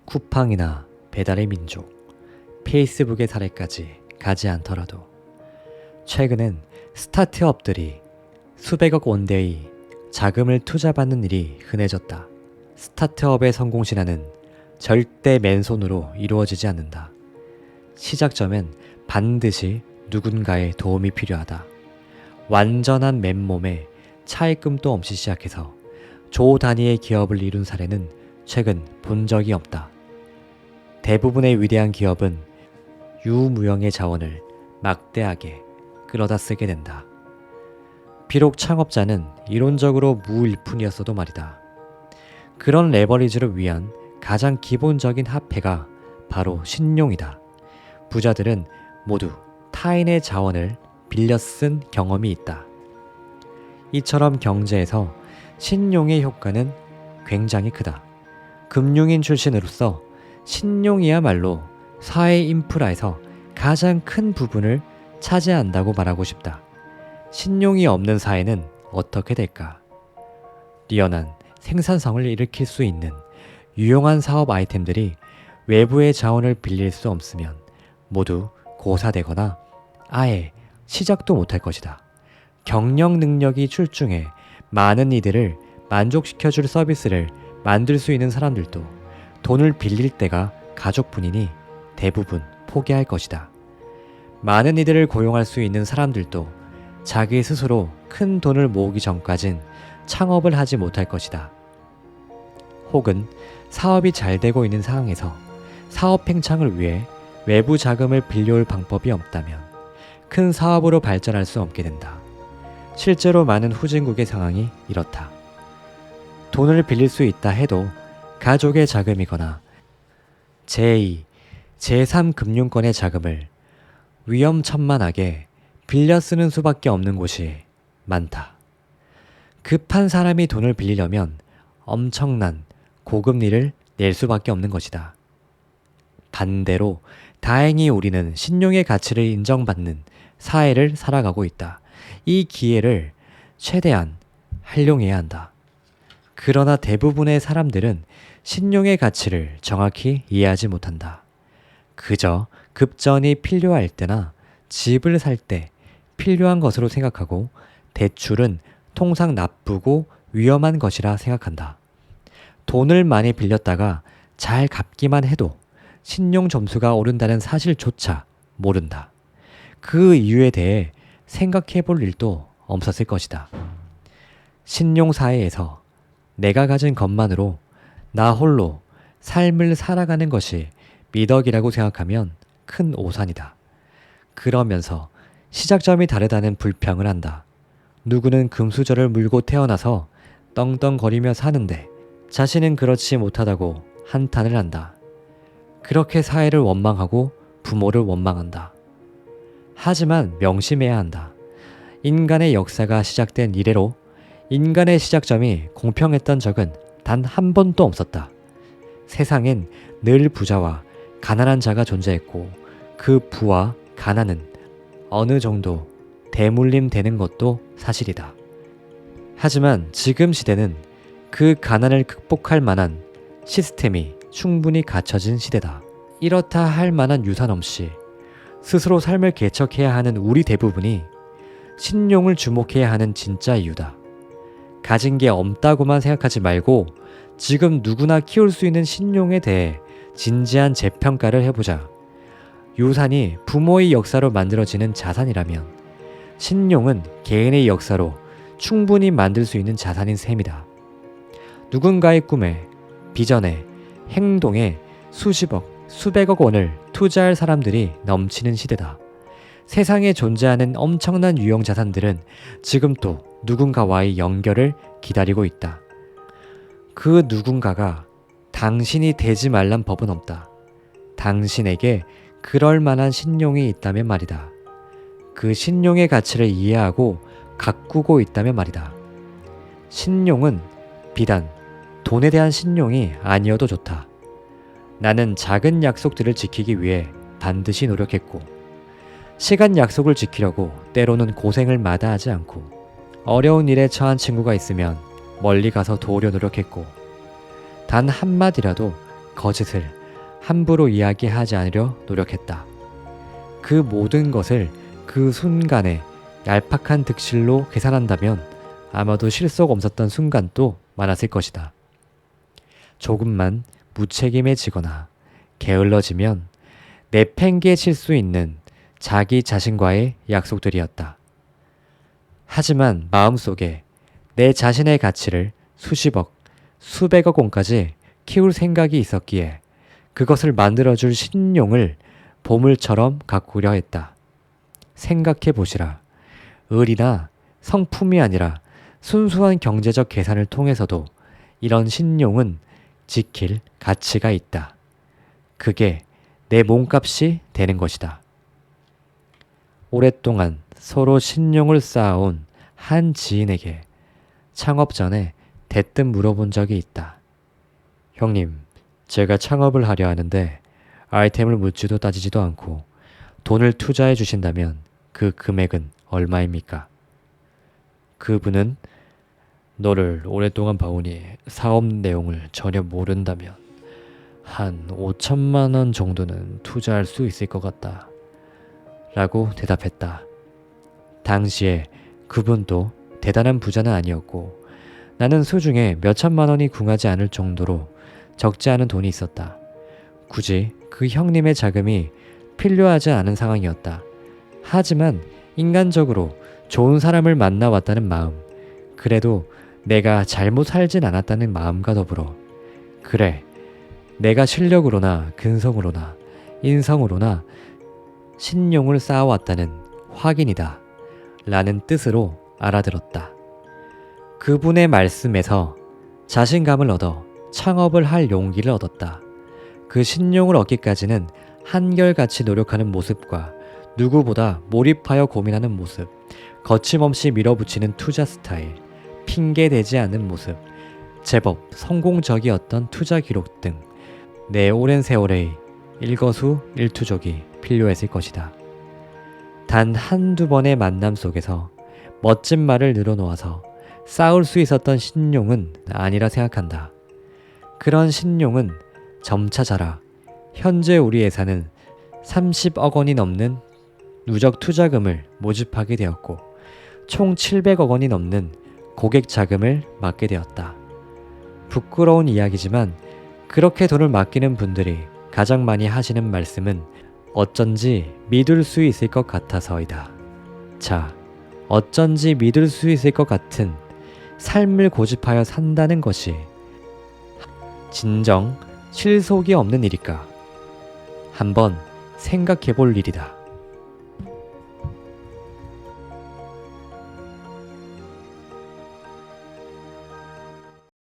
쿠팡이나 배달의 민족, 페이스북의 사례까지 가지 않더라도 최근엔 스타트업들이 수백억 원대의 자금을 투자받는 일이 흔해졌다. 스타트업의 성공 신화는 절대 맨손으로 이루어지지 않는다. 시작점엔 반드시 누군가의 도움이 필요하다. 완전한 맨몸에 차입금도 없이 시작해서 조 단위의 기업을 이룬 사례는 최근 본 적이 없다. 대부분의 위대한 기업은 유무형의 자원을 막대하게 끌어다 쓰게 된다. 비록 창업자는 이론적으로 무일 뿐이었어도 말이다. 그런 레버리지를 위한 가장 기본적인 화폐가 바로 신용이다. 부자들은 모두 타인의 자원을 빌려 쓴 경험이 있다. 이처럼 경제에서 신용의 효과는 굉장히 크다. 금융인 출신으로서 신용이야말로 사회 인프라에서 가장 큰 부분을 차지한다고 말하고 싶다. 신용이 없는 사회는 어떻게 될까? 뛰어난 생산성을 일으킬 수 있는 유용한 사업 아이템들이 외부의 자원을 빌릴 수 없으면 모두 고사되거나 아예 시작도 못할 것이다. 경영 능력이 출중해 많은 이들을 만족시켜줄 서비스를 만들 수 있는 사람들도 돈을 빌릴 때가 가족뿐이니 대부분 포기할 것이다. 많은 이들을 고용할 수 있는 사람들도 자기 스스로 큰 돈을 모으기 전까진 창업을 하지 못할 것이다. 혹은 사업이 잘 되고 있는 상황에서 사업 팽창을 위해 외부 자금을 빌려올 방법이 없다면 큰 사업으로 발전할 수 없게 된다. 실제로 많은 후진국의 상황이 이렇다. 돈을 빌릴 수 있다 해도 가족의 자금이거나 제2, 제3 금융권의 자금을 위험천만하게 빌려 쓰는 수밖에 없는 곳이 많다. 급한 사람이 돈을 빌리려면 엄청난 고금리를 낼 수밖에 없는 것이다. 반대로 다행히 우리는 신용의 가치를 인정받는 사회를 살아가고 있다. 이 기회를 최대한 활용해야 한다. 그러나 대부분의 사람들은 신용의 가치를 정확히 이해하지 못한다. 그저 급전이 필요할 때나 집을 살 때 필요한 것으로 생각하고 대출은 통상 나쁘고 위험한 것이라 생각한다. 돈을 많이 빌렸다가 잘 갚기만 해도 신용 점수가 오른다는 사실조차 모른다. 그 이유에 대해 생각해 볼 일도 없었을 것이다. 신용 사회에서 내가 가진 것만으로 나 홀로 삶을 살아가는 것이 미덕이라고 생각하면 큰 오산이다. 그러면서 시작점이 다르다는 불평을 한다. 누구는 금수저를 물고 태어나서 떵떵거리며 사는데 자신은 그렇지 못하다고 한탄을 한다. 그렇게 사회를 원망하고 부모를 원망한다. 하지만 명심해야 한다. 인간의 역사가 시작된 이래로 인간의 시작점이 공평했던 적은 단 한 번도 없었다. 세상엔 늘 부자와 가난한 자가 존재했고 그 부와 가난은 어느 정도 대물림 되는 것도 사실이다. 하지만 지금 시대는 그 가난을 극복할 만한 시스템이 충분히 갖춰진 시대다. 이렇다 할 만한 유산 없이 스스로 삶을 개척해야 하는 우리 대부분이 신용을 주목해야 하는 진짜 이유다. 가진 게 없다고만 생각하지 말고 지금 누구나 키울 수 있는 신용에 대해 진지한 재평가를 해보자. 유산이 부모의 역사로 만들어지는 자산이라면 신용은 개인의 역사로 충분히 만들 수 있는 자산인 셈이다. 누군가의 꿈에, 비전에, 행동에 수십억, 수백억 원을 투자할 사람들이 넘치는 시대다. 세상에 존재하는 엄청난 유형 자산들은 지금 또 누군가와의 연결을 기다리고 있다. 그 누군가가 당신이 되지 말란 법은 없다. 당신에게 그럴 만한 신용이 있다면 말이다. 그 신용의 가치를 이해하고 가꾸고 있다면 말이다. 신용은 비단 돈에 대한 신용이 아니어도 좋다. 나는 작은 약속들을 지키기 위해 반드시 노력했고 시간 약속을 지키려고 때로는 고생을 마다하지 않고 어려운 일에 처한 친구가 있으면 멀리 가서 도우려 노력했고 단 한마디라도 거짓을 함부로 이야기하지 않으려 노력했다. 그 모든 것을 그 순간에 얄팍한 득실로 계산한다면 아마도 실속 없었던 순간도 많았을 것이다. 조금만 무책임해지거나 게을러지면 내팽개칠 수 있는 자기 자신과의 약속들이었다. 하지만 마음속에 내 자신의 가치를 수십억, 수백억 원까지 키울 생각이 있었기에 그것을 만들어줄 신용을 보물처럼 가꾸려 했다. 생각해 보시라. 을이나 성품이 아니라 순수한 경제적 계산을 통해서도 이런 신용은 지킬 가치가 있다. 그게 내 몸값이 되는 것이다. 오랫동안 서로 신용을 쌓아온 한 지인에게 창업 전에 대뜸 물어본 적이 있다. 형님, 제가 창업을 하려 하는데 아이템을 묻지도 따지지도 않고 돈을 투자해 주신다면 그 금액은 얼마입니까? 그분은 너를 오랫동안 봐오니 사업 내용을 전혀 모른다면 한 5천만 원 정도는 투자할 수 있을 것 같다. 라고 대답했다. 당시에 그분도 대단한 부자는 아니었고 나는 수중에 몇천만 원이 궁하지 않을 정도로 적지 않은 돈이 있었다. 굳이 그 형님의 자금이 필요하지 않은 상황이었다. 하지만 인간적으로 좋은 사람을 만나왔다는 마음, 그래도 내가 잘못 살진 않았다는 마음과 더불어 그래, 내가 실력으로나 근성으로나 인성으로나 신용을 쌓아왔다는 확인이다 라는 뜻으로 알아들었다. 그분의 말씀에서 자신감을 얻어 창업을 할 용기를 얻었다. 그 신용을 얻기까지는 한결같이 노력하는 모습과 누구보다 몰입하여 고민하는 모습, 거침없이 밀어붙이는 투자 스타일, 핑계대지 않는 모습, 제법 성공적이었던 투자 기록 등 내 오랜 세월의 일거수일투족이 필요했을 것이다. 단 한두 번의 만남 속에서 멋진 말을 늘어놓아서 쌓을 수 있었던 신용은 아니라 생각한다. 그런 신용은 점차 자라 현재 우리 회사는 30억 원이 넘는 누적 투자금을 모집하게 되었고 총 700억 원이 넘는 고객 자금을 맡게 되었다. 부끄러운 이야기지만 그렇게 돈을 맡기는 분들이 가장 많이 하시는 말씀은 어쩐지 믿을 수 있을 것 같아서이다. 자, 어쩐지 믿을 수 있을 것 같은 삶을 고집하여 산다는 것이 진정 실속이 없는 일일까? 한번 생각해 볼 일이다.